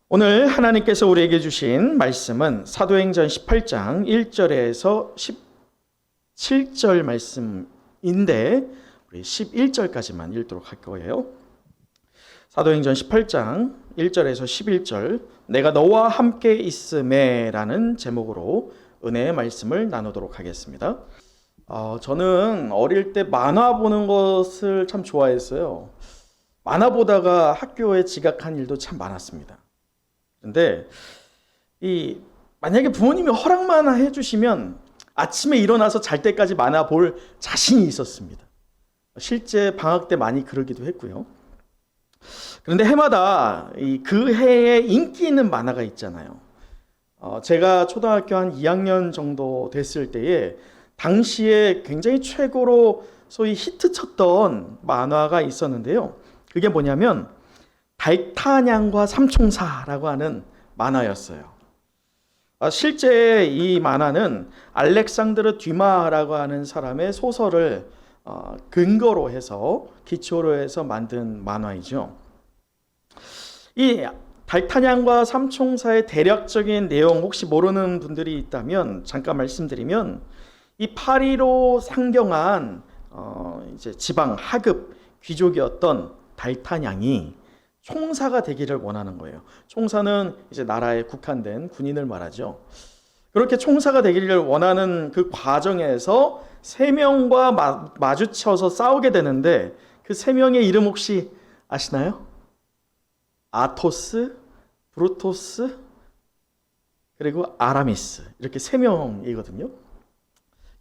오늘 하나님께서 우리에게 주신 말씀은 사도행전 18장 1절에서 17절 말씀인데 우리 11절까지만 읽도록 할 거예요. 사도행전 18장 1절에서 11절 내가 너와 함께 있음에 라는 제목으로 은혜의 말씀을 나누도록 하겠습니다. 저는 어릴 때 만화 보는 것을 참 좋아했어요. 만화 보다가 학교에 지각한 일도 참 많았습니다. 근데 만약에 부모님이 허락만 해주시면 아침에 일어나서 잘 때까지 만화 볼 자신이 있었습니다. 실제 방학 때 많이 그러기도 했고요. 그런데 해마다 그 해에 인기 있는 만화가 있잖아요. 제가 초등학교 한 2학년 정도 됐을 때에 당시에 굉장히 최고로 소위 히트쳤던 만화가 있었는데요. 그게 뭐냐면 달타냥과 삼총사라고 하는 만화였어요. 실제 이 만화는 알렉산드르 듀마라고 하는 사람의 소설을 근거로 해서 기초로 해서 만든 만화이죠. 이 달타냥과 삼총사의 대략적인 내용 혹시 모르는 분들이 있다면 잠깐 말씀드리면 이 파리로 상경한 이제 지방 하급 귀족이었던 달타냥이 총사가 되기를 원하는 거예요. 총사는 이제 나라에 국한된 군인을 말하죠. 그렇게 총사가 되기를 원하는 그 과정에서 세 명과 마주쳐서 싸우게 되는데 그 세 명의 이름 혹시 아시나요? 아토스, 브루토스, 그리고 아라미스 이렇게 세 명이거든요.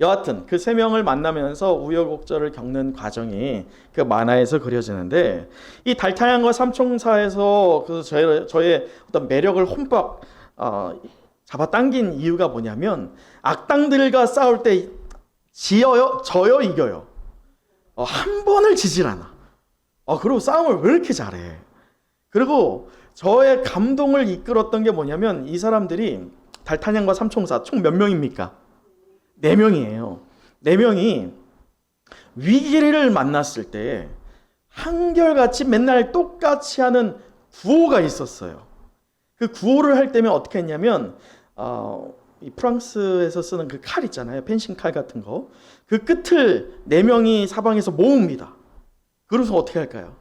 여하튼 그 세 명을 만나면서 우여곡절을 겪는 과정이 그 만화에서 그려지는데 이 달타냥과 삼총사에서 저의 어떤 매력을 홈박 잡아당긴 이유가 뭐냐면 악당들과 싸울 때 져요 이겨요. 한 번을 지질 않아. 그리고 싸움을 왜 이렇게 잘해. 그리고 저의 감동을 이끌었던 게 뭐냐면 이 사람들이 달타냥과 삼총사 총 몇 명입니까? 4명이에요. 4명이 위기를 만났을 때 한결같이 맨날 똑같이 하는 구호가 있었어요. 그 구호를 할 때면 어떻게 했냐면 이 프랑스에서 쓰는 그 칼 있잖아요. 펜싱 칼 같은 거. 그 끝을 4명이 사방에서 모읍니다. 그래서 어떻게 할까요?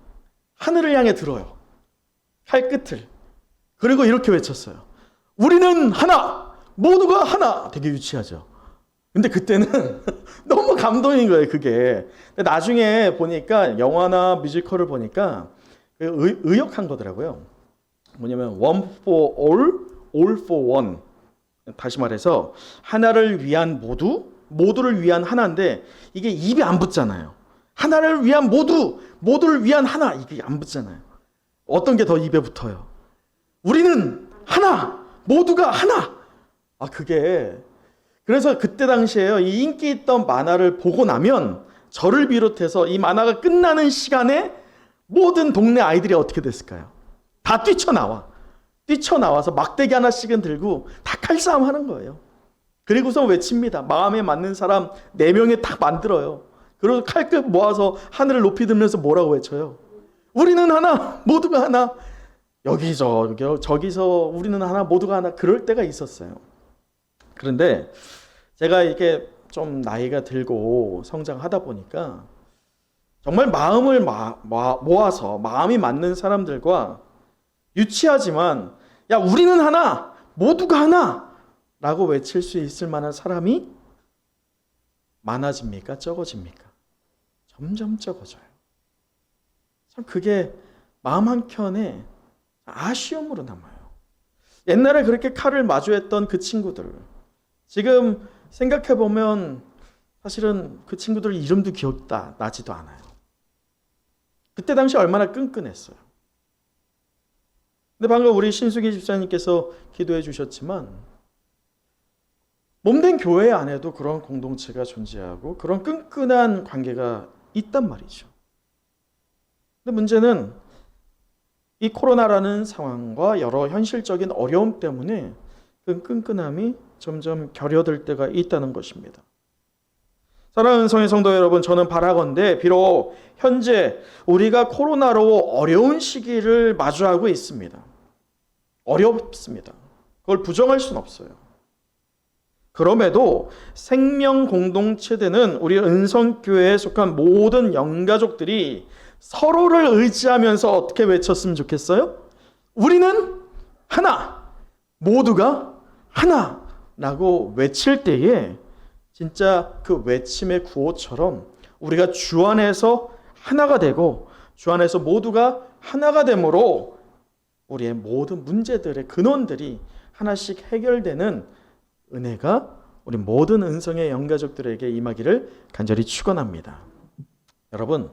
하늘을 향해 들어요. 칼 끝을. 그리고 이렇게 외쳤어요. 우리는 하나! 모두가 하나! 되게 유치하죠. 근데 그때는 너무 감동인 거예요, 그게. 근데 나중에 보니까 영화나 뮤지컬을 보니까 의역한 거더라고요. 뭐냐면 one for all, all for one. 다시 말해서 하나를 위한 모두, 모두를 위한 하나인데 이게 입이 안 붙잖아요. 하나를 위한 모두, 모두를 위한 하나 이게 안 붙잖아요. 어떤 게 더 입에 붙어요? 우리는 하나, 모두가 하나. 그게 그래서 그때 당시에요. 이 인기 있던 만화를 보고 나면 저를 비롯해서 이 만화가 끝나는 시간에 모든 동네 아이들이 어떻게 됐을까요? 다 뛰쳐나와서 막대기 하나씩은 들고 다 칼싸움 하는 거예요. 그리고서 외칩니다. 마음에 맞는 사람 4명에 딱 만들어요. 그리고 칼끝 모아서 하늘을 높이 들면서 뭐라고 외쳐요? 우리는 하나, 모두가 하나. 저기서 우리는 하나, 모두가 하나. 그럴 때가 있었어요. 그런데 제가 이렇게 좀 나이가 들고 성장하다 보니까 정말 마음을 모아서 마음이 맞는 사람들과 유치하지만 야 우리는 하나 모두가 하나 라고 외칠 수 있을 만한 사람이 많아집니까? 적어집니까? 점점 적어져요. 참 그게 마음 한켠에 아쉬움으로 남아요. 옛날에 그렇게 칼을 마주했던 그 친구들 지금 생각해보면 사실은 그 친구들 이름도 기억나지도 않아요. 그때 당시 얼마나 끈끈했어요. 근데 방금 우리 신수기 집사님께서 기도해 주셨지만 몸된 교회 안에도 그런 공동체가 존재하고 그런 끈끈한 관계가 있단 말이죠. 근데 문제는 이 코로나라는 상황과 여러 현실적인 어려움 때문에 그 끈끈함이 점점 결여될 때가 있다는 것입니다. 사랑하는 성의 성도 여러분, 저는 바라건대 비록 현재 우리가 코로나로 어려운 시기를 마주하고 있습니다. 어렵습니다. 그걸 부정할 수는 없어요. 그럼에도 생명 공동체되는 우리 은성교회에 속한 모든 영가족들이 서로를 의지하면서 어떻게 외쳤으면 좋겠어요? 우리는 하나, 모두가 하나라고 외칠 때에 진짜 그 외침의 구호처럼 우리가 주 안에서 하나가 되고 주 안에서 모두가 하나가 되므로 우리의 모든 문제들의 근원들이 하나씩 해결되는 은혜가 우리 모든 은성의 영가족들에게 임하기를 간절히 축원합니다. 여러분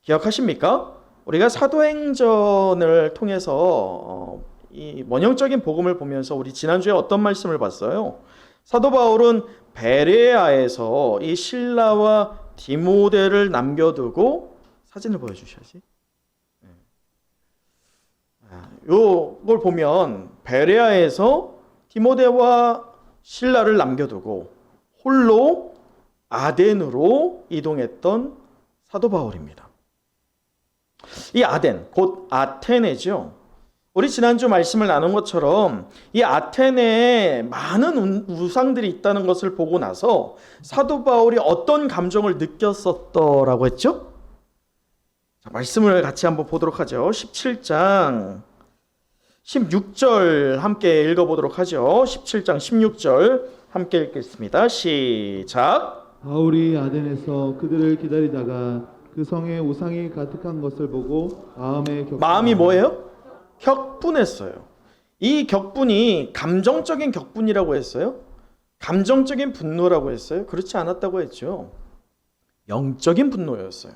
기억하십니까? 우리가 사도행전을 통해서 이 원형적인 복음을 보면서 우리 지난주에 어떤 말씀을 봤어요? 사도 바울은 베레아에서 이 실라와 디모데를 남겨두고 사진을 보여주셔야지. 이걸 보면 베레아에서 디모데와 실라를 남겨두고 홀로 아덴으로 이동했던 사도 바울입니다. 이 아덴, 곧 아테네죠. 우리 지난주 말씀을 나눈 것처럼 이 아테네에 많은 우상들이 있다는 것을 보고 나서 사도 바울이 어떤 감정을 느꼈었더라고 했죠? 자, 말씀을 같이 한번 보도록 하죠. 17장 16절 함께 읽어보도록 하죠. 17장 16절 함께 읽겠습니다. 시작. 바울이 아덴에서 그들을 기다리다가 그 성에 우상이 가득한 것을 보고 마음이 뭐예요? 격분했어요. 이 격분이 감정적인 격분이라고 했어요? 감정적인 분노라고 했어요? 그렇지 않았다고 했죠. 영적인 분노였어요.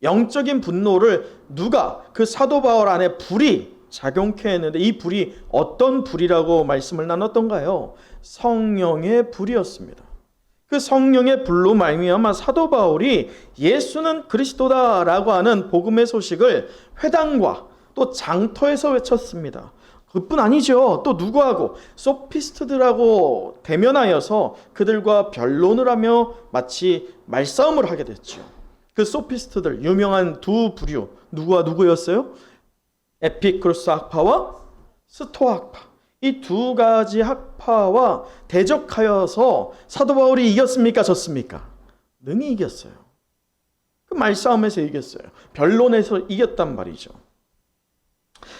영적인 분노를 누가 그 사도 바울 안에 불이 작용케 했는데 이 불이 어떤 불이라고 말씀을 나눴던가요? 성령의 불이었습니다. 그 성령의 불로 말미암아 사도 바울이 예수는 그리스도다라고 하는 복음의 소식을 회당과 또 장터에서 외쳤습니다. 그뿐 아니죠. 또 누구하고? 소피스트들하고 대면하여서 그들과 변론을 하며 마치 말싸움을 하게 됐죠. 그 소피스트들 유명한 두 부류 누구와 누구였어요? 에피쿠로스 학파와 스토아 학파. 이 두 가지 학파와 대적하여서 사도 바울이 이겼습니까? 졌습니까? 능히 이겼어요. 그 말싸움에서 이겼어요. 변론에서 이겼단 말이죠.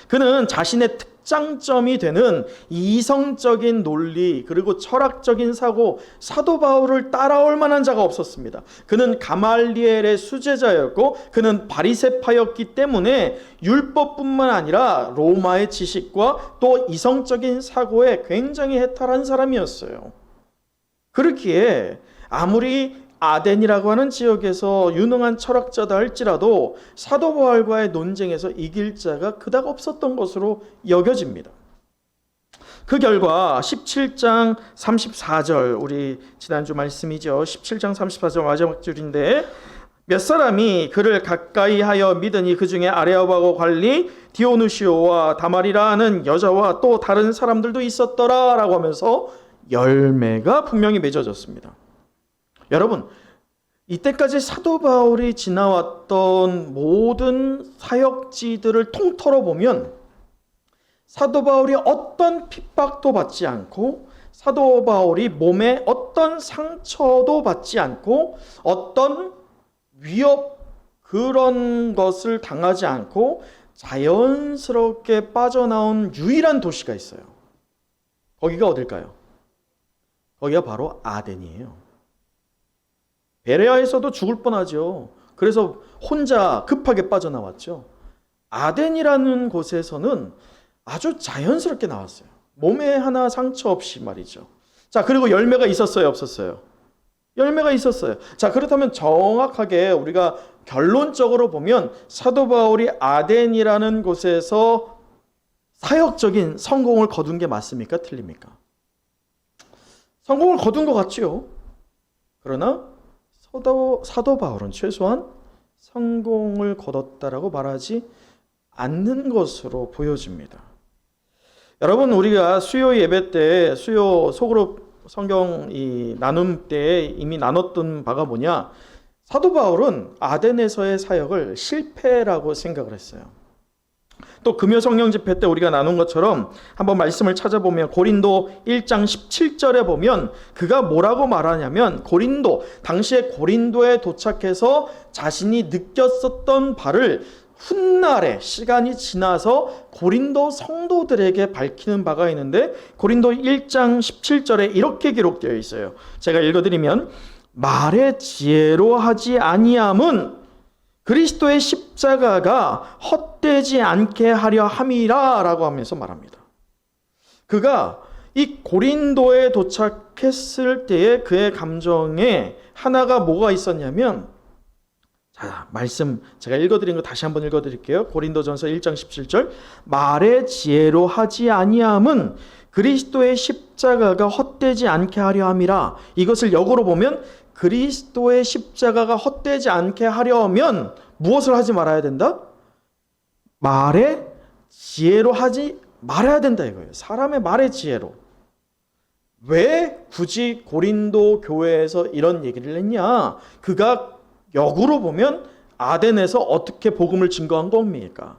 그는 자신의 특장점이 되는 이성적인 논리 그리고 철학적인 사고 사도 바울을 따라올 만한 자가 없었습니다. 그는 가말리엘의 수제자였고 그는 바리새파였기 때문에 율법뿐만 아니라 로마의 지식과 또 이성적인 사고에 굉장히 해탈한 사람이었어요. 그렇기에 아무리 아덴이라고 하는 지역에서 유능한 철학자다 할지라도 사도 바울과의 논쟁에서 이길 자가 그닥 없었던 것으로 여겨집니다. 그 결과 17장 34절 우리 지난주 말씀이죠. 17장 34절 마지막 줄인데 몇 사람이 그를 가까이 하여 믿으니 그 중에 아레오바고 관리 디오누시오와 다말이라는 여자와 또 다른 사람들도 있었더라 라고 하면서 열매가 분명히 맺어졌습니다. 여러분, 이때까지 사도 바울이 지나왔던 모든 사역지들을 통틀어 보면 사도 바울이 어떤 핍박도 받지 않고 사도 바울이 몸에 어떤 상처도 받지 않고 어떤 위협 그런 것을 당하지 않고 자연스럽게 빠져나온 유일한 도시가 있어요. 거기가 어딜까요? 거기가 바로 아덴이에요. 베레아에서도 죽을 뻔하죠. 그래서 혼자 급하게 빠져나왔죠. 아덴이라는 곳에서는 아주 자연스럽게 나왔어요. 몸에 하나 상처 없이 말이죠. 자, 그리고 열매가 있었어요, 없었어요? 열매가 있었어요. 자, 그렇다면 정확하게 우리가 결론적으로 보면 사도 바울이 아덴이라는 곳에서 사역적인 성공을 거둔 게 맞습니까? 틀립니까? 성공을 거둔 것 같지요. 그러나 사도 바울은 최소한 성공을 거뒀다라고 말하지 않는 것으로 보여집니다. 여러분, 우리가 수요 예배 때 수요 소그룹 성경 이 나눔 때 이미 나눴던 바가 뭐냐? 사도 바울은 아덴에서의 사역을 실패라고 생각을 했어요. 또 금요 성령 집회 때 우리가 나눈 것처럼 한번 말씀을 찾아보면 고린도 1장 17절에 보면 그가 뭐라고 말하냐면 당시에 고린도에 도착해서 자신이 느꼈었던 바를 훗날에 시간이 지나서 고린도 성도들에게 밝히는 바가 있는데 고린도 1장 17절에 이렇게 기록되어 있어요. 제가 읽어드리면 말의 지혜로 하지 아니함은 그리스도의 십자가가 헛되지 않게 하려 함이라 라고 하면서 말합니다. 그가 이 고린도에 도착했을 때의 그의 감정에 하나가 뭐가 있었냐면, 자, 말씀 제가 읽어드린 거 다시 한번 읽어드릴게요. 고린도전서 1장 17절 말의 지혜로 하지 아니함은 그리스도의 십자가가 헛되지 않게 하려 함이라. 이것을 역으로 보면 그리스도의 십자가가 헛되지 않게 하려면 무엇을 하지 말아야 된다? 말의 지혜로 하지 말아야 된다 이거예요. 사람의 말의 지혜로. 왜 굳이 고린도 교회에서 이런 얘기를 했냐? 그가 역으로 보면 아덴에서 어떻게 복음을 증거한 겁니까?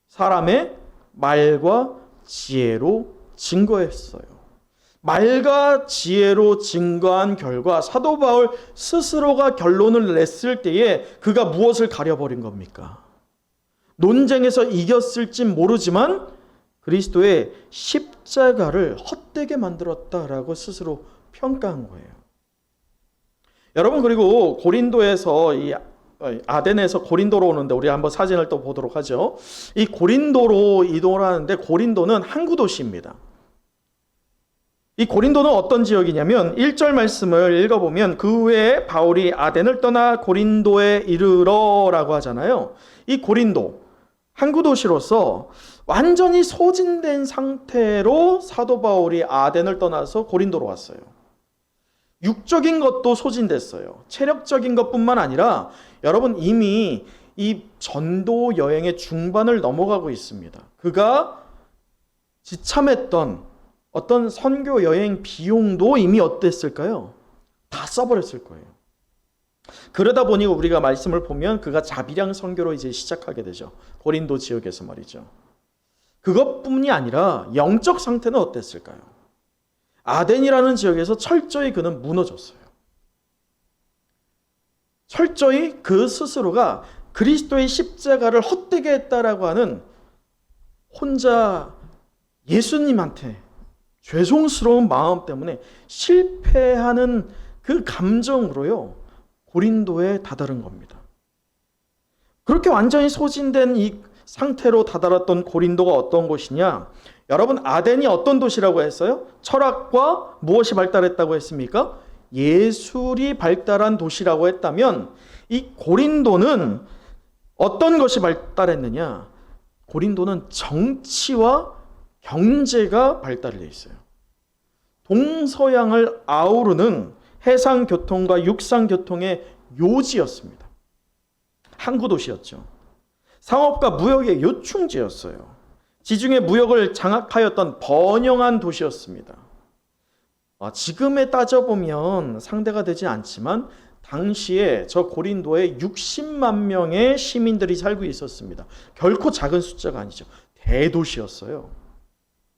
사람의 말과 지혜로 증거했어요. 말과 지혜로 증거한 결과 사도 바울 스스로가 결론을 냈을 때에 그가 무엇을 가려버린 겁니까? 논쟁에서 이겼을진 모르지만 그리스도의 십자가를 헛되게 만들었다라고 스스로 평가한 거예요. 여러분, 그리고 고린도에서 아덴에서 고린도로 오는데 우리 한번 사진을 또 보도록 하죠. 이 고린도로 이동을 하는데 고린도는 항구 도시입니다. 이 고린도는 어떤 지역이냐면 1절 말씀을 읽어보면 그 후에 바울이 아덴을 떠나 고린도에 이르러 라고 하잖아요. 이 고린도 항구 도시로서 완전히 소진된 상태로 사도 바울이 아덴을 떠나서 고린도로 왔어요. 육적인 것도 소진됐어요. 체력적인 것뿐만 아니라 여러분 이미 이 전도 여행의 중반을 넘어가고 있습니다. 그가 지참했던 어떤 선교 여행 비용도 이미 어땠을까요? 다 써버렸을 거예요. 그러다 보니 우리가 말씀을 보면 그가 자비량 선교로 이제 시작하게 되죠. 고린도 지역에서 말이죠. 그것뿐이 아니라 영적 상태는 어땠을까요? 아덴이라는 지역에서 철저히 그는 무너졌어요. 철저히 그 스스로가 그리스도의 십자가를 헛되게 했다라고 하는 혼자 예수님한테 죄송스러운 마음 때문에 실패하는 그 감정으로요 고린도에 다다른 겁니다. 그렇게 완전히 소진된 이 상태로 다다랐던 고린도가 어떤 곳이냐? 여러분, 아덴이 어떤 도시라고 했어요? 철학과 무엇이 발달했다고 했습니까? 예술이 발달한 도시라고 했다면 이 고린도는 어떤 것이 발달했느냐? 고린도는 정치와 경제가 발달되어 있어요. 동서양을 아우르는 해상교통과 육상교통의 요지였습니다. 항구 도시였죠. 상업과 무역의 요충지였어요. 지중해 무역을 장악하였던 번영한 도시였습니다. 지금에 따져보면 상대가 되지 않지만 당시에 저 고린도에 60만 명의 시민들이 살고 있었습니다. 결코 작은 숫자가 아니죠. 대도시였어요.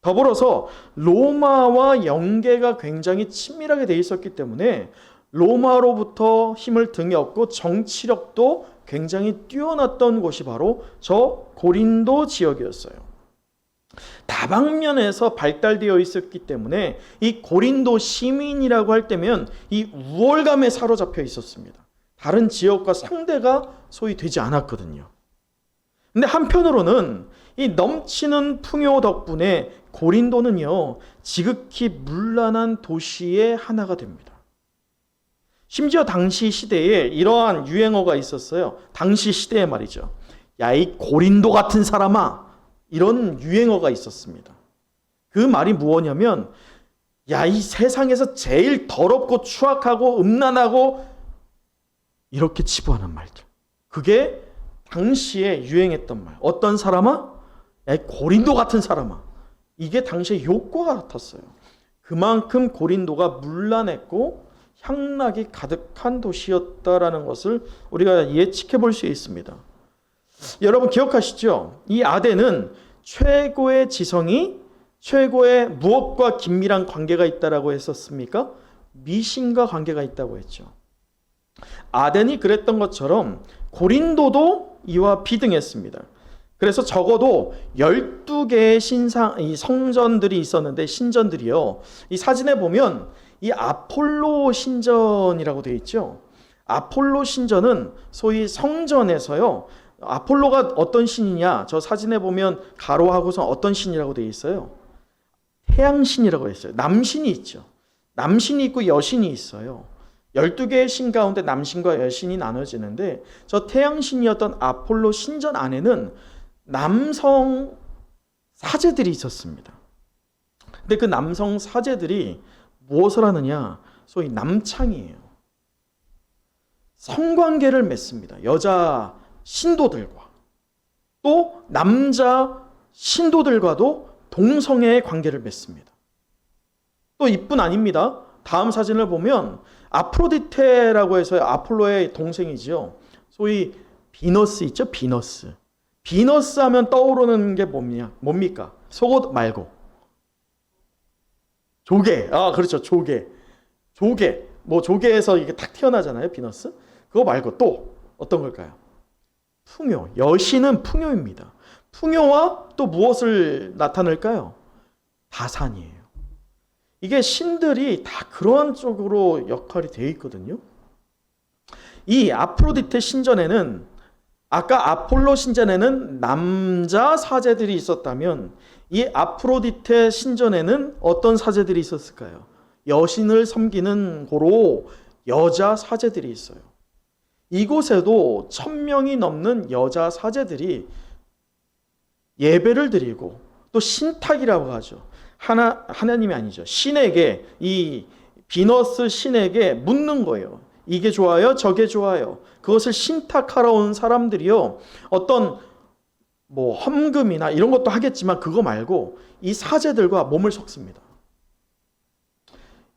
더불어서 로마와 연계가 굉장히 친밀하게 돼 있었기 때문에 로마로부터 힘을 등에 업고 정치력도 굉장히 뛰어났던 곳이 바로 저 고린도 지역이었어요. 다방면에서 발달되어 있었기 때문에 이 고린도 시민이라고 할 때면 이 우월감에 사로잡혀 있었습니다. 다른 지역과 상대가 소위 되지 않았거든요. 근데 한편으로는 이 넘치는 풍요 덕분에 고린도는요 지극히 문란한 도시의 하나가 됩니다. 심지어 당시 시대에 이러한 유행어가 있었어요. 당시 시대에 말이죠. 야, 이 고린도 같은 사람아, 이런 유행어가 있었습니다. 그 말이 무엇이냐면, 야, 이 세상에서 제일 더럽고 추악하고 음란하고 이렇게 치부하는 말들. 그게 당시에 유행했던 말. 어떤 사람아? 야, 이 고린도 같은 사람아. 이게 당시에 욕과 같았어요. 그만큼 고린도가 문란했고 향락이 가득한 도시였다라는 것을 우리가 예측해 볼 수 있습니다. 여러분 기억하시죠? 이 아덴은 최고의 지성이 최고의 무엇과 긴밀한 관계가 있다라고 했었습니까? 미신과 관계가 있다고 했죠. 아덴이 그랬던 것처럼 고린도도 이와 비등했습니다. 그래서 적어도 12개의 이 성전들이 있었는데, 신전들이요. 이 사진에 보면 이 아폴로 신전이라고 되어 있죠. 아폴로 신전은 소위 성전에서요. 아폴로가 어떤 신이냐? 저 사진에 보면 가로하고서 어떤 신이라고 되어 있어요? 태양신이라고 했어요. 남신이 있죠. 남신이 있고 여신이 있어요. 12개의 신 가운데 남신과 여신이 나눠지는데, 저 태양신이었던 아폴로 신전 안에는 남성 사제들이 있었습니다. 근데 그 남성 사제들이 무엇을 하느냐? 소위 남창이에요. 성관계를 맺습니다. 여자 신도들과 또 남자 신도들과도 동성애의 관계를 맺습니다. 또 이뿐 아닙니다. 다음 사진을 보면 아프로디테라고 해서 아폴로의 동생이지요. 소위 비너스 있죠? 비너스. 비너스 하면 떠오르는 게 뭡니까? 속옷 말고 조개. 아, 그렇죠. 조개. 뭐 조개에서 이게 탁 튀어나잖아요. 비너스. 그거 말고 또 어떤 걸까요? 풍요. 여신은 풍요입니다. 풍요와 또 무엇을 나타낼까요? 다산이에요. 이게 신들이 다 그러한 쪽으로 역할이 되어 있거든요. 이 아프로디테 신전에는, 아까 아폴로 신전에는 남자 사제들이 있었다면, 이 아프로디테 신전에는 어떤 사제들이 있었을까요? 여신을 섬기는 고로 여자 사제들이 있어요. 이곳에도 1000명이 넘는 여자 사제들이 예배를 드리고, 또 신탁이라고 하죠. 하나님이 아니죠. 신에게, 이 비너스 신에게 묻는 거예요. 이게 좋아요? 저게 좋아요? 그것을 신탁하러 온 사람들이요. 어떤 뭐 헌금이나 이런 것도 하겠지만 그거 말고 이 사제들과 몸을 섞습니다.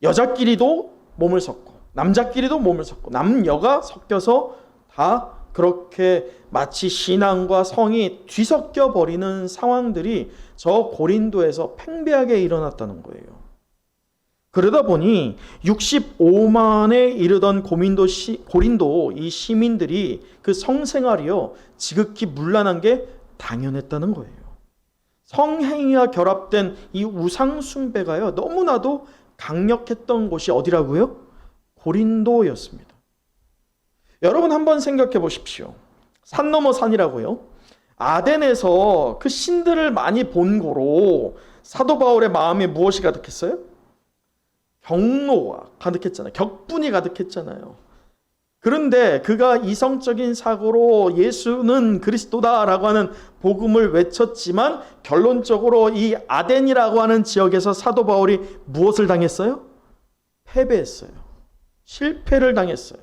여자끼리도 몸을 섞고 남자끼리도 몸을 섞고 남녀가 섞여서 다 그렇게 마치 신앙과 성이 뒤섞여 버리는 상황들이 저 고린도에서 팽배하게 일어났다는 거예요. 그러다 보니 65만에 이르던 고린도 이 시민들이 그 성생활이요 지극히 문란한 게 당연했다는 거예요. 성행위와 결합된 이 우상 숭배가요 너무나도 강력했던 곳이 어디라고요? 고린도였습니다. 여러분 한번 생각해 보십시오. 산 넘어 산이라고요. 아덴에서 그 신들을 많이 본 고로 사도 바울의 마음에 무엇이 가득했어요? 경노가 가득했잖아요. 격분이 가득했잖아요. 그런데 그가 이성적인 사고로 예수는 그리스도다라고 하는 복음을 외쳤지만 결론적으로 이 아덴이라고 하는 지역에서 사도 바울이 무엇을 당했어요? 패배했어요. 실패를 당했어요.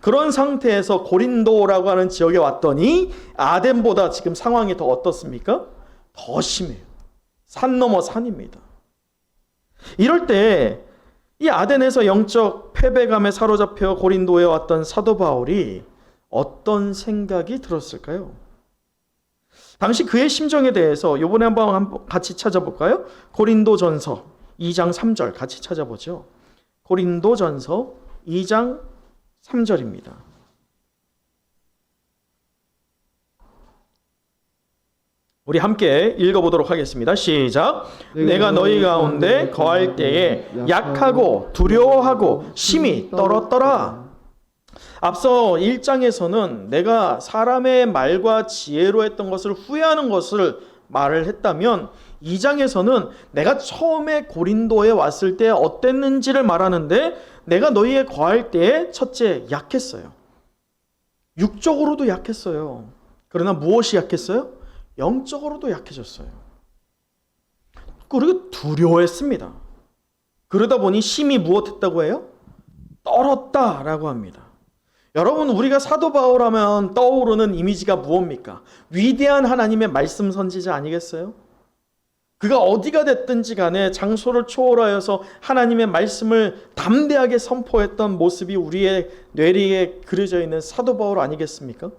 그런 상태에서 고린도라고 하는 지역에 왔더니 아덴보다 지금 상황이 더 어떻습니까? 더 심해요. 산 넘어 산입니다. 이럴 때 이 아덴에서 영적 패배감에 사로잡혀 고린도에 왔던 사도 바울이 어떤 생각이 들었을까요? 당시 그의 심정에 대해서 이번에 한번 같이 찾아볼까요? 고린도전서 2장 3절 같이 찾아보죠. 고린도전서 2장 3절입니다. 우리 함께 읽어보도록 하겠습니다. 시작. 내가 너희 가운데 거할 때에 약하고 두려워하고 심히 떨었더라. 앞서 1장에서는 내가 사람의 말과 지혜로 했던 것을 후회하는 것을 말을 했다면 2장에서는 내가 처음에 고린도에 왔을 때 어땠는지를 말하는데 내가 너희에 거할 때에 첫째 약했어요. 육적으로도 약했어요. 그러나 무엇이 약했어요? 영적으로도 약해졌어요. 그리고 두려워했습니다. 그러다 보니 심히 무엇했다고 해요? 떨었다라고 합니다. 여러분 우리가 사도 바울 하면 떠오르는 이미지가 무엇입니까? 위대한 하나님의 말씀 선지자 아니겠어요? 그가 어디가 됐든지 간에 장소를 초월하여서 하나님의 말씀을 담대하게 선포했던 모습이 우리의 뇌리에 그려져 있는 사도 바울 아니겠습니까?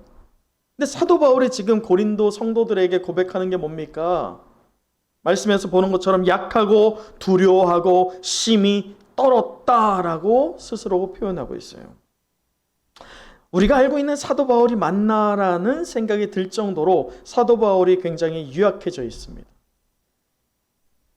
근데 사도 바울이 지금 고린도 성도들에게 고백하는 게 뭡니까? 말씀에서 보는 것처럼 약하고 두려워하고 심히 떨었다라고 스스로 표현하고 있어요. 우리가 알고 있는 사도 바울이 맞나라는 생각이 들 정도로 사도 바울이 굉장히 유약해져 있습니다.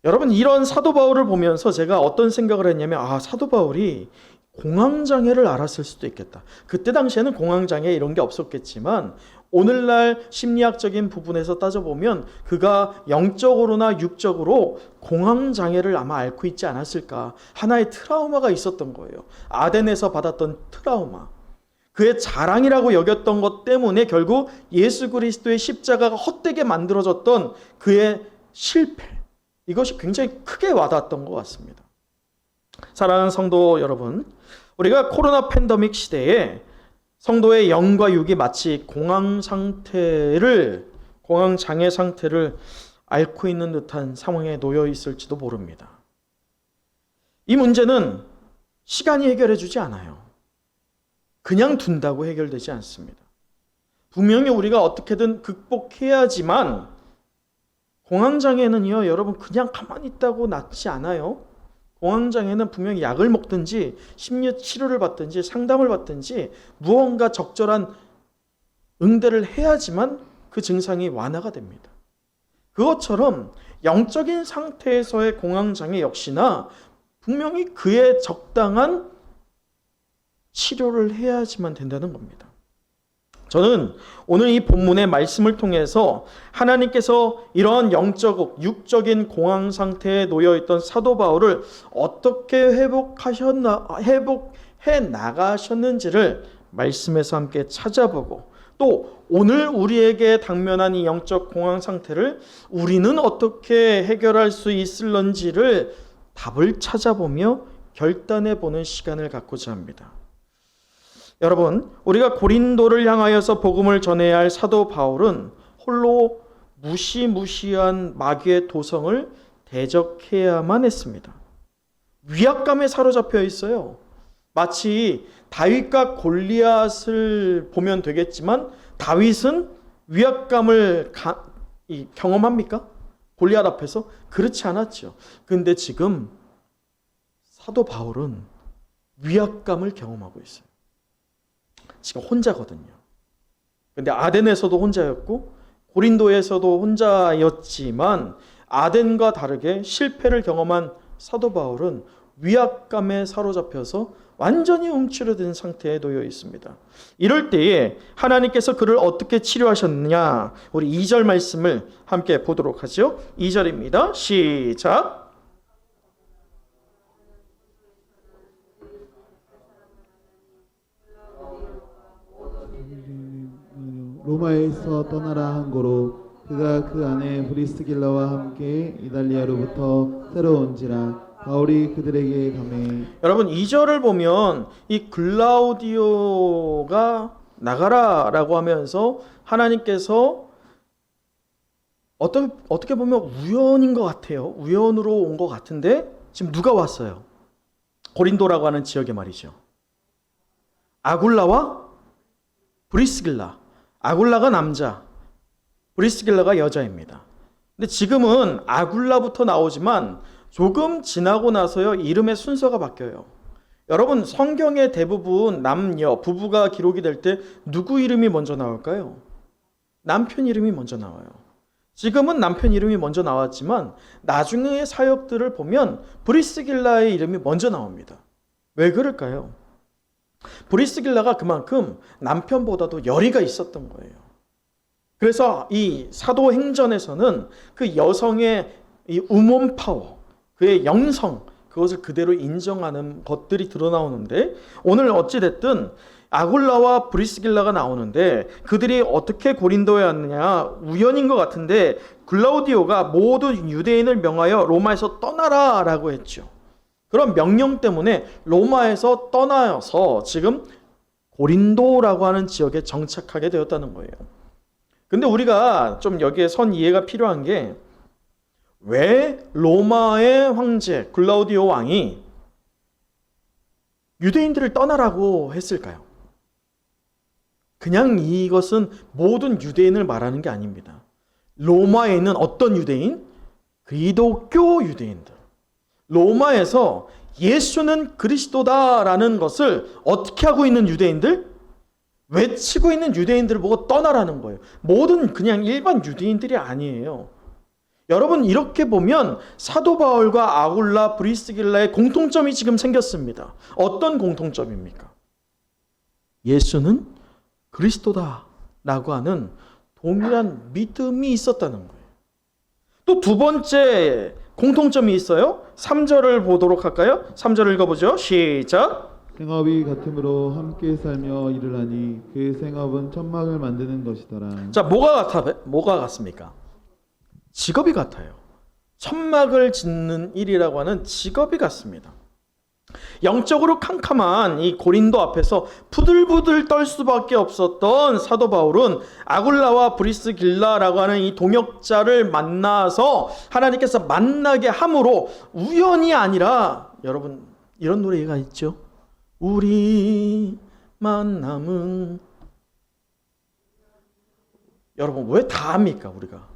여러분, 이런 사도 바울을 보면서 제가 어떤 생각을 했냐면, 사도 바울이 공황장애를 앓았을 수도 있겠다. 그때 당시에는 공황장애 이런 게 없었겠지만 오늘날 심리학적인 부분에서 따져보면 그가 영적으로나 육적으로 공황장애를 아마 앓고 있지 않았을까. 하나의 트라우마가 있었던 거예요. 아덴에서 받았던 트라우마. 그의 자랑이라고 여겼던 것 때문에 결국 예수 그리스도의 십자가가 헛되게 만들어졌던 그의 실패. 이것이 굉장히 크게 와닿았던 것 같습니다. 사랑하는 성도 여러분, 우리가 코로나 팬데믹 시대에 성도의 영과 육이 마치 공황장애 상태를 앓고 있는 듯한 상황에 놓여 있을지도 모릅니다. 이 문제는 시간이 해결해 주지 않아요. 그냥 둔다고 해결되지 않습니다. 분명히 우리가 어떻게든 극복해야지만 공황장애는요, 여러분 그냥 가만히 있다고 낫지 않아요. 공황장애는 분명히 약을 먹든지 심리 치료를 받든지 상담을 받든지 무언가 적절한 응대를 해야지만 그 증상이 완화가 됩니다. 그것처럼 영적인 상태에서의 공황장애 역시나 분명히 그에 적당한 치료를 해야지만 된다는 겁니다. 저는 오늘 이 본문의 말씀을 통해서 하나님께서 이런 영적, 육적인 공황 상태에 놓여있던 사도 바울을 어떻게 회복해 나가셨는지를 말씀에서 함께 찾아보고, 또 오늘 우리에게 당면한 이 영적 공황 상태를 우리는 어떻게 해결할 수 있을런지를 답을 찾아보며 결단해 보는 시간을 갖고자 합니다. 여러분, 우리가 고린도를 향하여서 복음을 전해야 할 사도 바울은 홀로 무시무시한 마귀의 도성을 대적해야만 했습니다. 위압감에 사로잡혀 있어요. 마치 다윗과 골리앗을 보면 되겠지만 다윗은 위압감을 경험합니까? 골리앗 앞에서? 그렇지 않았죠. 근데 지금 사도 바울은 위압감을 경험하고 있어요. 지금 혼자거든요. 근데 아덴에서도 혼자였고 고린도에서도 혼자였지만 아덴과 다르게 실패를 경험한 사도 바울은 위압감에 사로잡혀서 완전히 움츠러든 상태에 놓여 있습니다. 이럴 때에 하나님께서 그를 어떻게 치료하셨느냐, 우리 2절 말씀을 함께 보도록 하죠. 2절입니다. 시작. 로마에서 떠나라 한 고로 그가 그 안에 브리스길라와 함께 이달리아로부터 새로 온지라 바울이 그들에게 가매. 여러분, 2절을 보면 이 글라우디오가 나가라라고 하면서 하나님께서 어떻게 보면 우연인 것 같아요. 우연으로 온 것 같은데 지금 누가 왔어요? 고린도라고 하는 지역에 말이죠. 아굴라와 브리스길라. 아굴라가 남자, 브리스길라가 여자입니다. 근데 지금은 아굴라부터 나오지만 조금 지나고 나서요, 이름의 순서가 바뀌어요. 여러분, 성경의 대부분 남녀, 부부가 기록이 될 때 누구 이름이 먼저 나올까요? 남편 이름이 먼저 나와요. 지금은 남편 이름이 먼저 나왔지만 나중의 사역들을 보면 브리스길라의 이름이 먼저 나옵니다. 왜 그럴까요? 브리스길라가 그만큼 남편보다도 열의가 있었던 거예요. 그래서 이 사도행전에서는 그 여성의 이 우먼 파워, 그의 영성, 그것을 그대로 인정하는 것들이 드러나오는데, 오늘 어찌됐든 아굴라와 브리스길라가 나오는데 그들이 어떻게 고린도에 왔느냐, 우연인 것 같은데 글라우디오가 모든 유대인을 명하여 로마에서 떠나라 라고 했죠. 그런 명령 때문에 로마에서 떠나서 지금 고린도라고 하는 지역에 정착하게 되었다는 거예요. 근데 우리가 좀 여기에 선 이해가 필요한 게, 왜 로마의 황제 글라우디오 왕이 유대인들을 떠나라고 했을까요? 그냥 이것은 모든 유대인을 말하는 게 아닙니다. 로마에 있는 어떤 유대인? 기독교 유대인들. 로마에서 예수는 그리스도다라는 것을 어떻게 하고 있는 유대인들? 외치고 있는 유대인들을 보고 떠나라는 거예요. 모든 그냥 일반 유대인들이 아니에요. 여러분, 이렇게 보면 사도 바울과 아굴라, 브리스길라의 공통점이 지금 생겼습니다. 어떤 공통점입니까? 예수는 그리스도다라고 하는 동일한 믿음이 있었다는 거예요. 또 두 번째 공통점이 있어요. 3절을 보도록 할까요? 3절을 읽어보죠. 시작. 생업이 같음으로 함께 살며 일을 하니 그 생업은 천막을 만드는 것이더라. 자, 뭐가 같습니까? 직업이 같아요. 천막을 짓는 일이라고 하는 직업이 같습니다. 영적으로 캄캄한 이 고린도 앞에서 부들부들 떨 수밖에 없었던 사도 바울은 아굴라와 브리스길라라고 하는 이 동역자를 만나서 하나님께서 만나게 함으로 우연이 아니라, 여러분 이런 노래가 있죠. 우리 만남은, 여러분 왜 다 합니까? 우리가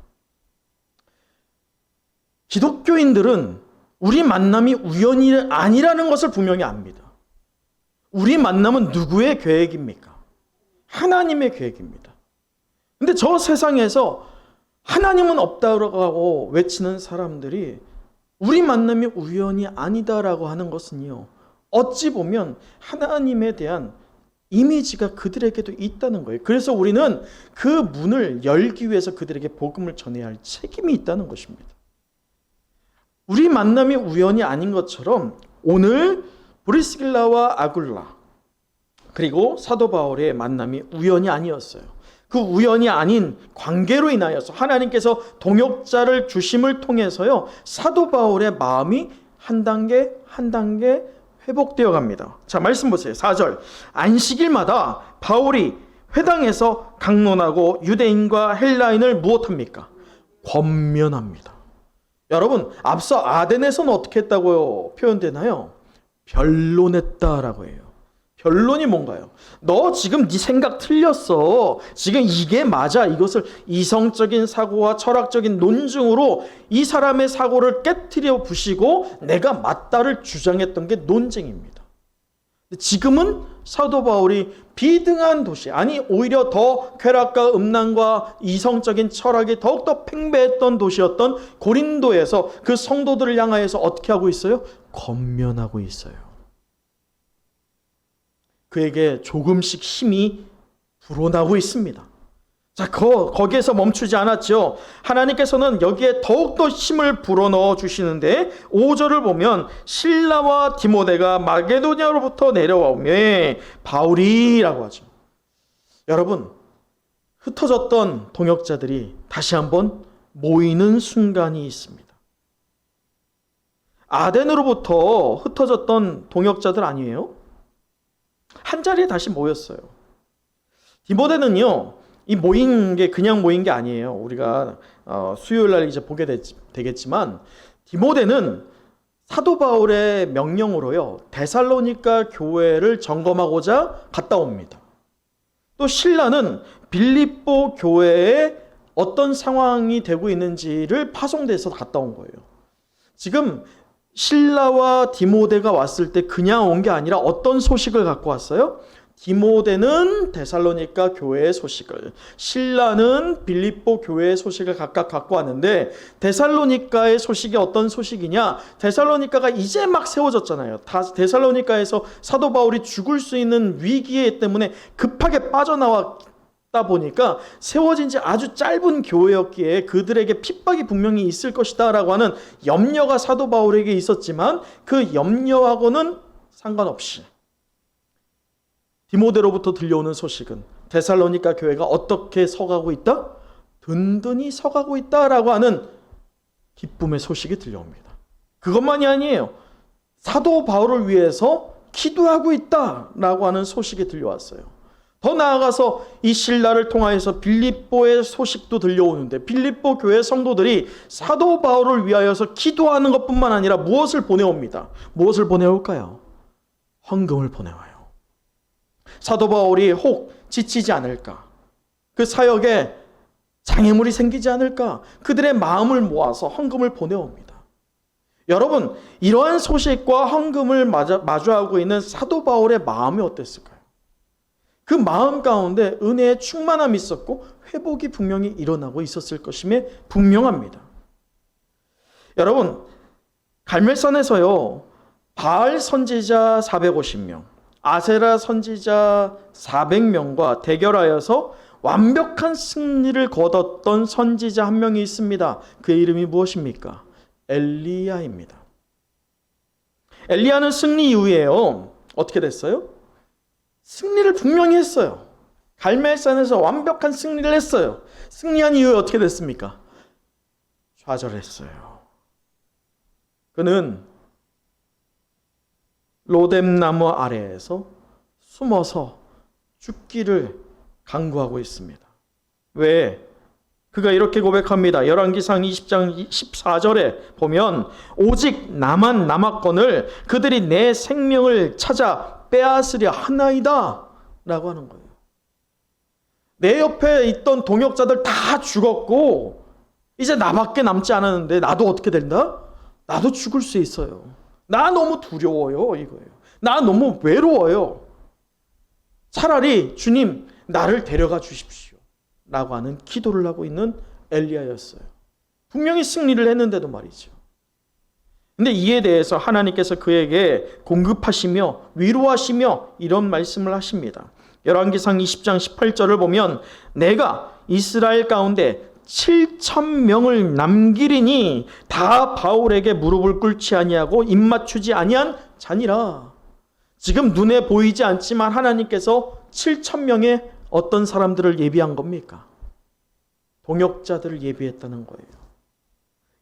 기독교인들은 우리 만남이 우연이 아니라는 것을 분명히 압니다. 우리 만남은 누구의 계획입니까? 하나님의 계획입니다. 근데 저 세상에서 하나님은 없다고 외치는 사람들이 우리 만남이 우연이 아니다라고 하는 것은요, 어찌 보면 하나님에 대한 이미지가 그들에게도 있다는 거예요. 그래서 우리는 그 문을 열기 위해서 그들에게 복음을 전해야 할 책임이 있다는 것입니다. 우리 만남이 우연이 아닌 것처럼 오늘 브리스길라와 아굴라 그리고 사도 바울의 만남이 우연이 아니었어요. 그 우연이 아닌 관계로 인하여서 하나님께서 동역자를 주심을 통해서요, 사도 바울의 마음이 한 단계 한 단계 회복되어 갑니다. 자, 말씀 보세요. 4절. 안식일마다 바울이 회당에서 강론하고 유대인과 헬라인을 무엇합니까? 권면합니다. 여러분, 앞서 아덴에서는 어떻게 했다고요? 표현되나요? 변론했다라고 해요. 변론이 뭔가요? 너 지금 네 생각 틀렸어. 지금 이게 맞아. 이것을 이성적인 사고와 철학적인 논증으로 이 사람의 사고를 깨트려 부시고 내가 맞다를 주장했던 게 논쟁입니다. 지금은 사도 바울이 비등한 도시, 아니 오히려 더 쾌락과 음란과 이성적인 철학이 더욱더 팽배했던 도시였던 고린도에서 그 성도들을 향하여서 어떻게 하고 있어요? 권면하고 있어요. 그에게 조금씩 힘이 불어나고 있습니다. 자, 거기에서 멈추지 않았죠. 하나님께서는 여기에 더욱더 힘을 불어넣어 주시는데 5절을 보면 실라와 디모데가 마게도냐로부터 내려오며 바울이라고 하죠. 여러분, 흩어졌던 동역자들이 다시 한번 모이는 순간이 있습니다. 아덴으로부터 흩어졌던 동역자들 아니에요? 한 자리에 다시 모였어요. 디모데는요, 이 모인 게 그냥 모인 게 아니에요. 우리가 수요일 날 이제 보게 되겠지만 디모데는 사도 바울의 명령으로요, 데살로니가 교회를 점검하고자 갔다 옵니다. 또 실라는 빌립보 교회에 어떤 상황이 되고 있는지를 파송돼서 갔다 온 거예요. 지금 실라와 디모데가 왔을 때 그냥 온 게 아니라 어떤 소식을 갖고 왔어요? 디모데는 데살로니가 교회의 소식을, 실라는 빌립보 교회의 소식을 각각 갖고 왔는데, 데살로니가의 소식이 어떤 소식이냐? 데살로니가가 이제 막 세워졌잖아요. 데살로니가에서 사도 바울이 죽을 수 있는 위기에 때문에 급하게 빠져나왔다 보니까 세워진 지 아주 짧은 교회였기에 그들에게 핍박이 분명히 있을 것이다 라고 하는 염려가 사도 바울에게 있었지만, 그 염려하고는 상관없이 디모데로부터 들려오는 소식은 데살로니가 교회가 어떻게 서가고 있다? 든든히 서가고 있다라고 하는 기쁨의 소식이 들려옵니다. 그것만이 아니에요. 사도 바울을 위해서 기도하고 있다라고 하는 소식이 들려왔어요. 더 나아가서 이 실라를 통하여서 빌립보의 소식도 들려오는데, 빌립보 교회 성도들이 사도 바울을 위하여서 기도하는 것뿐만 아니라 무엇을 보내옵니다. 무엇을 보내올까요? 헌금을 보내와요. 사도 바울이 혹 지치지 않을까? 그 사역에 장애물이 생기지 않을까? 그들의 마음을 모아서 헌금을 보내옵니다. 여러분, 이러한 소식과 헌금을 마주하고 있는 사도 바울의 마음이 어땠을까요? 그 마음 가운데 은혜의 충만함이 있었고 회복이 분명히 일어나고 있었을 것임에 분명합니다. 여러분, 갈멜산에서요, 바알 선지자 450명, 아세라 선지자 400명과 대결하여서 완벽한 승리를 거뒀던 선지자 한 명이 있습니다. 그의 이름이 무엇입니까? 엘리야입니다. 엘리야는 승리 이후에요, 어떻게 됐어요? 승리를 분명히 했어요. 갈멜산에서 완벽한 승리를 했어요. 승리한 이후에 어떻게 됐습니까? 좌절했어요. 그는 로뎀나무 아래에서 숨어서 죽기를 강구하고 있습니다. 왜? 그가 이렇게 고백합니다. 열왕기상 20장 14절에 보면 오직 나만 남았거늘 그들이 내 생명을 찾아 빼앗으려 하나이다 라고 하는 거예요. 내 옆에 있던 동역자들 다 죽었고 이제 나밖에 남지 않았는데 나도 어떻게 된다? 나도 죽을 수 있어요. 나 너무 두려워요, 이거예요. 나 너무 외로워요. 차라리 주님 나를 데려가 주십시오 라고 하는 기도를 하고 있는 엘리야였어요. 분명히 승리를 했는데도 말이죠. 근데 이에 대해서 하나님께서 그에게 공급하시며 위로하시며 이런 말씀을 하십니다. 열왕기상 20장 18절을 보면 내가 이스라엘 가운데 7,000명을 남기리니 다 바울에게 무릎을 꿇지 아니하고 입맞추지 아니한 자니라. 지금 눈에 보이지 않지만 하나님께서 7,000명의 어떤 사람들을 예비한 겁니까? 동역자들을 예비했다는 거예요.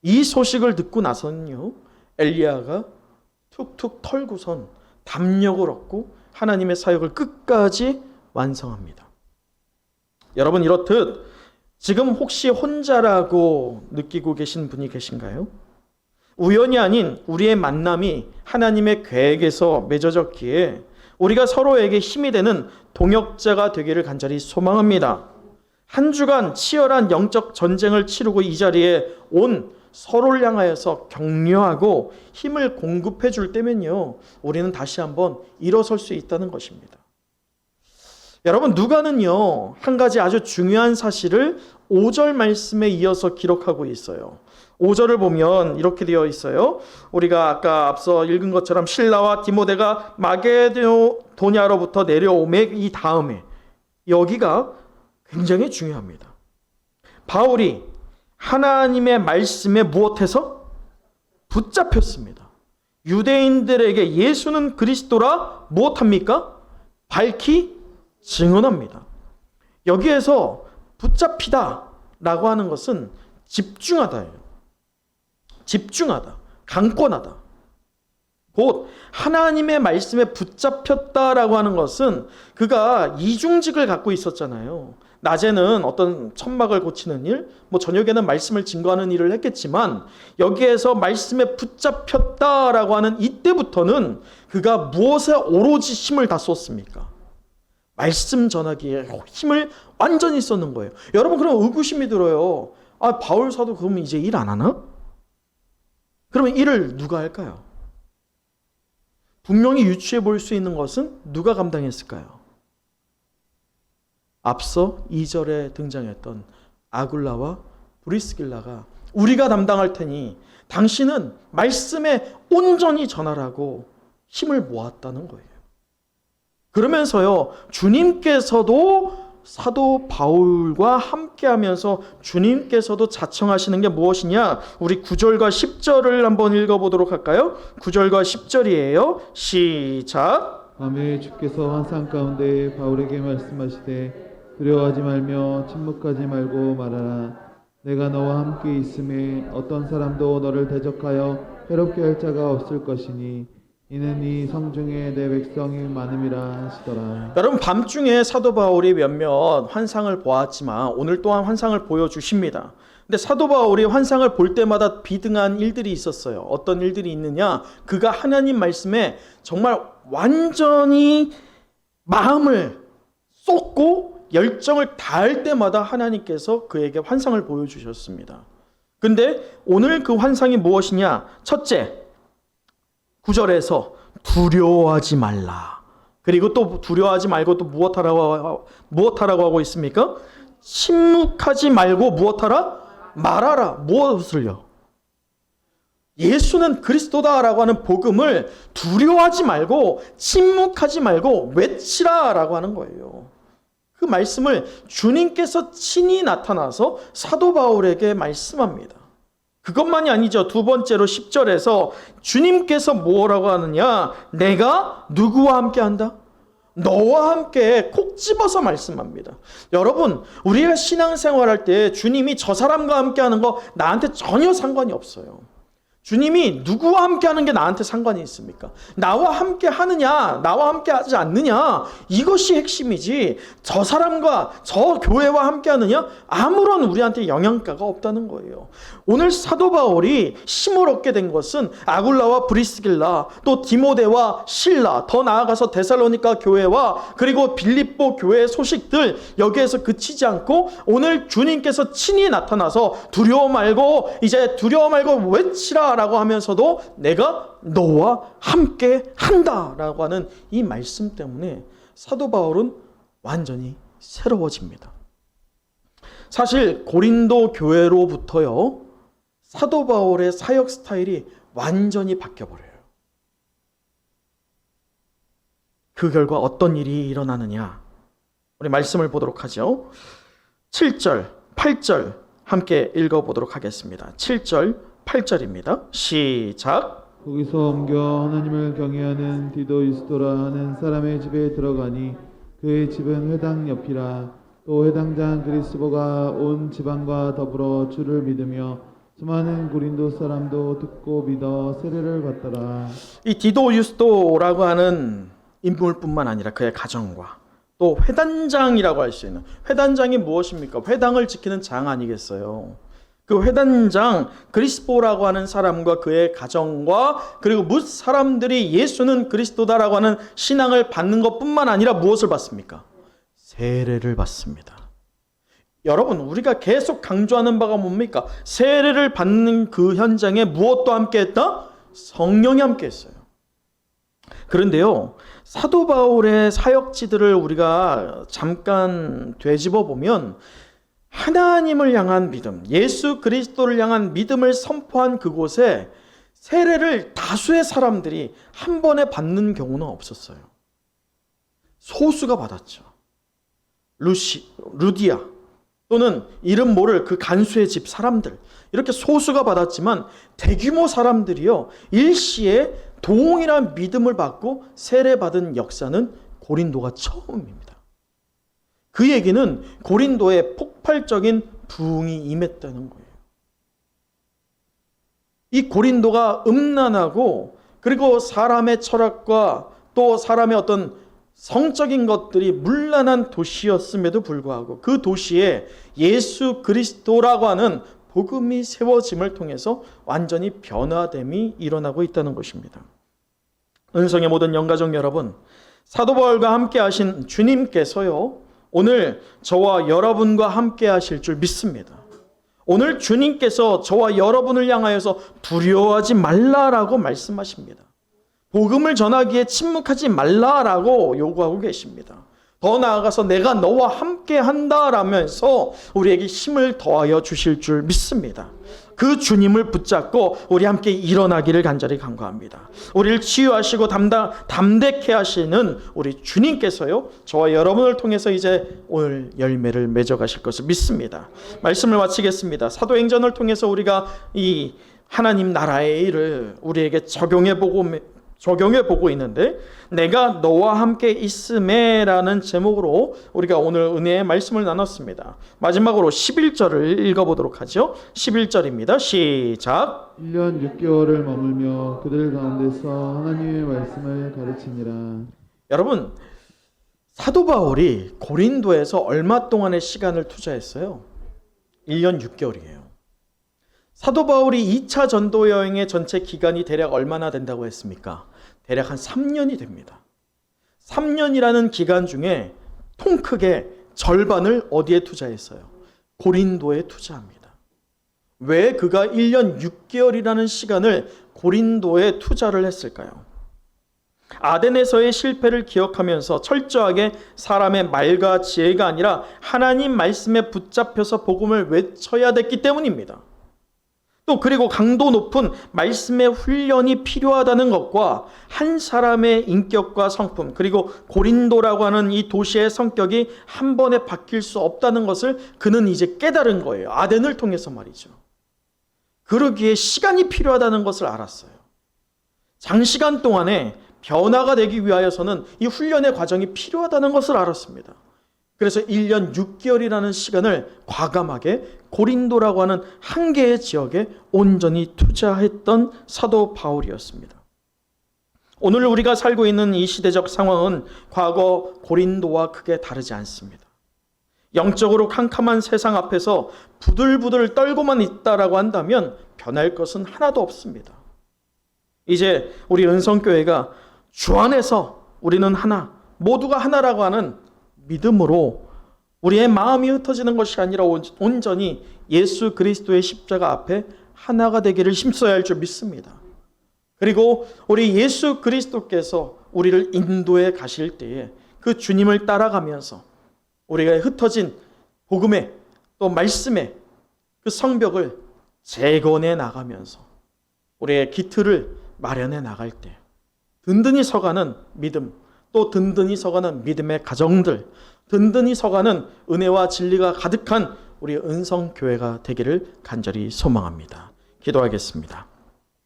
이 소식을 듣고 나서는요, 엘리야가 툭툭 털고선 담력을 얻고 하나님의 사역을 끝까지 완성합니다. 여러분, 이렇듯 지금 혹시 혼자라고 느끼고 계신 분이 계신가요? 우연이 아닌 우리의 만남이 하나님의 계획에서 맺어졌기에 우리가 서로에게 힘이 되는 동역자가 되기를 간절히 소망합니다. 한 주간 치열한 영적 전쟁을 치르고 이 자리에 온 서로를 향하여서 격려하고 힘을 공급해 줄 때면요, 우리는 다시 한번 일어설 수 있다는 것입니다. 여러분, 누가는요, 한 가지 아주 중요한 사실을 5절 말씀에 이어서 기록하고 있어요. 5절을 보면 이렇게 되어 있어요. 우리가 아까 앞서 읽은 것처럼 실라와 디모데가 마게도냐로부터 내려오매 이 다음에, 여기가 굉장히 중요합니다. 바울이 하나님의 말씀에 무엇해서? 붙잡혔습니다. 유대인들에게 예수는 그리스도라 무엇합니까? 밝히 증언합니다. 여기에서 붙잡히다 라고 하는 것은 집중하다예요. 집중하다, 강권하다. 곧 하나님의 말씀에 붙잡혔다라고 하는 것은 그가 이중직을 갖고 있었잖아요. 낮에는 어떤 천막을 고치는 일, 저녁에는 말씀을 증거하는 일을 했겠지만 여기에서 말씀에 붙잡혔다라고 하는 이때부터는 그가 무엇에 오로지 힘을 다 쏟습니까? 말씀 전하기에 힘을 완전히 쏟는 거예요. 여러분, 그럼 의구심이 들어요. 바울 사도 그러면 이제 일 안 하나? 그러면 일을 누가 할까요? 분명히 유추해 볼 수 있는 것은 누가 감당했을까요? 앞서 2절에 등장했던 아굴라와 브리스길라가 우리가 담당할 테니 당신은 말씀에 온전히 전하라고 힘을 모았다는 거예요. 그러면서요, 주님께서도 사도 바울과 함께하면서 주님께서도 자청하시는 게 무엇이냐? 우리 9절과 10절을 한번 읽어보도록 할까요? 9절과 10절이에요. 시작. 밤에 주께서 환상 가운데 바울에게 말씀하시되 두려워하지 말며 침묵하지 말고 말하라. 내가 너와 함께 있음에 어떤 사람도 너를 대적하여 해롭게 할 자가 없을 것이니 이는 이 성중에 내 백성이 많음이라 하시더라. 여러분, 밤중에 사도 바울이 몇몇 환상을 보았지만 오늘 또한 환상을 보여주십니다. 근데 사도 바울이 환상을 볼 때마다 비등한 일들이 있었어요. 어떤 일들이 있느냐? 그가 하나님 말씀에 정말 완전히 마음을 쏟고 열정을 다할 때마다 하나님께서 그에게 환상을 보여주셨습니다. 근데 오늘 그 환상이 무엇이냐? 첫째, 9절에서 두려워하지 말라. 그리고 또 두려워하지 말고 또 무엇하라고 하고 있습니까? 침묵하지 말고 무엇하라? 말하라. 무엇을요? 예수는 그리스도다라고 하는 복음을 두려워하지 말고 침묵하지 말고 외치라라고 하는 거예요. 그 말씀을 주님께서 친히 나타나서 사도 바울에게 말씀합니다. 그것만이 아니죠. 두 번째로 10절에서 주님께서 뭐라고 하느냐? 내가 누구와 함께 한다? 너와 함께 콕 집어서 말씀합니다. 여러분, 우리가 신앙생활할 때 주님이 저 사람과 함께 하는 거 나한테 전혀 상관이 없어요. 주님이 누구와 함께 하는 게 나한테 상관이 있습니까? 나와 함께 하느냐, 나와 함께 하지 않느냐, 이것이 핵심이지, 저 사람과 저 교회와 함께 하느냐, 아무런 우리한테 영향가가 없다는 거예요. 오늘 사도 바울이 힘을 얻게 된 것은 아굴라와 브리스길라, 또 디모데와 실라, 더 나아가서 데살로니가 교회와 그리고 빌립보 교회의 소식들, 여기에서 그치지 않고 오늘 주님께서 친히 나타나서 두려워 말고 외치라 라고 하면서도 내가 너와 함께 한다 라고 하는 이 말씀 때문에 사도 바울은 완전히 새로워집니다. 사실 고린도 교회로부터요, 사도 바울의 사역 스타일이 완전히 바뀌어버려요. 그 결과 어떤 일이 일어나느냐, 우리 말씀을 보도록 하죠. 7절, 8절 함께 읽어보도록 하겠습니다. 7절, 8절입니다. 시작. 거기서 옮겨 하나님을 경외하는 디도 유스도라 하는 사람의 집에 들어가니 그의 집은 회당 옆이라. 또 회당장 그리스보가 온 지방과 더불어 주를 믿으며 수많은 고린도 사람도 듣고 믿어 세례를 받더라. 이 디도 유스도라고 하는 인물뿐만 아니라 그의 가정과 또 회단장이라고 할 수 있는, 회단장이 무엇입니까? 회당을 지키는 장 아니겠어요? 그 회단장 그리스보라고 하는 사람과 그의 가정과 그리고 뭇 사람들이 예수는 그리스도다라고 하는 신앙을 받는 것뿐만 아니라 무엇을 받습니까? 세례를 받습니다. 여러분, 우리가 계속 강조하는 바가 뭡니까? 세례를 받는 그 현장에 무엇도 함께했다? 성령이 함께했어요. 그런데요, 사도 바울의 사역지들을 우리가 잠깐 되짚어 보면 하나님을 향한 믿음, 예수 그리스도를 향한 믿음을 선포한 그곳에 세례를 다수의 사람들이 한 번에 받는 경우는 없었어요. 소수가 받았죠. 루디아 또는 이름 모를 그 간수의 집 사람들, 이렇게 소수가 받았지만 대규모 사람들이요, 일시에 동일한 믿음을 받고 세례받은 역사는 고린도가 처음입니다. 그 얘기는 고린도에 폭발적인 부흥이 임했다는 거예요. 이 고린도가 음란하고 그리고 사람의 철학과 또 사람의 어떤 성적인 것들이 문란한 도시였음에도 불구하고 그 도시에 예수 그리스도라고 하는 복음이 세워짐을 통해서 완전히 변화됨이 일어나고 있다는 것입니다. 은성의 모든 영가족 여러분, 사도 바울과 함께 하신 주님께서요, 오늘 저와 여러분과 함께 하실 줄 믿습니다. 오늘 주님께서 저와 여러분을 향하여서 두려워하지 말라라고 말씀하십니다. 복음을 전하기에 침묵하지 말라라고 요구하고 계십니다. 더 나아가서 내가 너와 함께 한다라면서 우리에게 힘을 더하여 주실 줄 믿습니다. 그 주님을 붙잡고 우리 함께 일어나기를 간절히 간구합니다. 우리를 치유하시고 담대케 하시는 우리 주님께서요, 저와 여러분을 통해서 이제 오늘 열매를 맺어가실 것을 믿습니다. 말씀을 마치겠습니다. 사도행전을 통해서 우리가 이 하나님 나라의 일을 우리에게 적용해 보고 있는데, 내가 너와 함께 있음에 라는 제목으로 우리가 오늘 은혜의 말씀을 나눴습니다. 마지막으로 11절을 읽어보도록 하죠. 11절입니다. 시작. 1년 6개월을 머물며 그들 가운데서 하나님의 말씀을 가르치니라. 여러분, 사도 바울이 고린도에서 얼마 동안의 시간을 투자했어요? 1년 6개월이에요. 사도 바울이 2차 전도 여행의 전체 기간이 대략 얼마나 된다고 했습니까? 대략 한 3년이 됩니다. 3년이라는 기간 중에 통 크게 절반을 어디에 투자했어요? 고린도에 투자합니다. 왜 그가 1년 6개월이라는 시간을 고린도에 투자를 했을까요? 아덴에서의 실패를 기억하면서 철저하게 사람의 말과 지혜가 아니라 하나님 말씀에 붙잡혀서 복음을 외쳐야 됐기 때문입니다. 또 그리고 강도 높은 말씀의 훈련이 필요하다는 것과 한 사람의 인격과 성품, 그리고 고린도라고 하는 이 도시의 성격이 한 번에 바뀔 수 없다는 것을 그는 이제 깨달은 거예요. 아덴을 통해서 말이죠. 그러기에 시간이 필요하다는 것을 알았어요. 장시간 동안에 변화가 되기 위하여서는 이 훈련의 과정이 필요하다는 것을 알았습니다. 그래서 1년 6개월이라는 시간을 과감하게 고린도라고 하는 한 개의 지역에 온전히 투자했던 사도 바울이었습니다. 오늘 우리가 살고 있는 이 시대적 상황은 과거 고린도와 크게 다르지 않습니다. 영적으로 캄캄한 세상 앞에서 부들부들 떨고만 있다라고 한다면 변할 것은 하나도 없습니다. 이제 우리 은성교회가 주 안에서 우리는 하나, 모두가 하나라고 하는 믿음으로 우리의 마음이 흩어지는 것이 아니라 온전히 예수 그리스도의 십자가 앞에 하나가 되기를 힘써야 할 줄 믿습니다. 그리고 우리 예수 그리스도께서 우리를 인도해 가실 때에 그 주님을 따라가면서 우리가 흩어진 복음의 또 말씀의 그 성벽을 재건해 나가면서 우리의 기틀을 마련해 나갈 때 든든히 서가는 믿음, 또 든든히 서가는 믿음의 가정들, 든든히 서가는 은혜와 진리가 가득한 우리 은성교회가 되기를 간절히 소망합니다. 기도하겠습니다.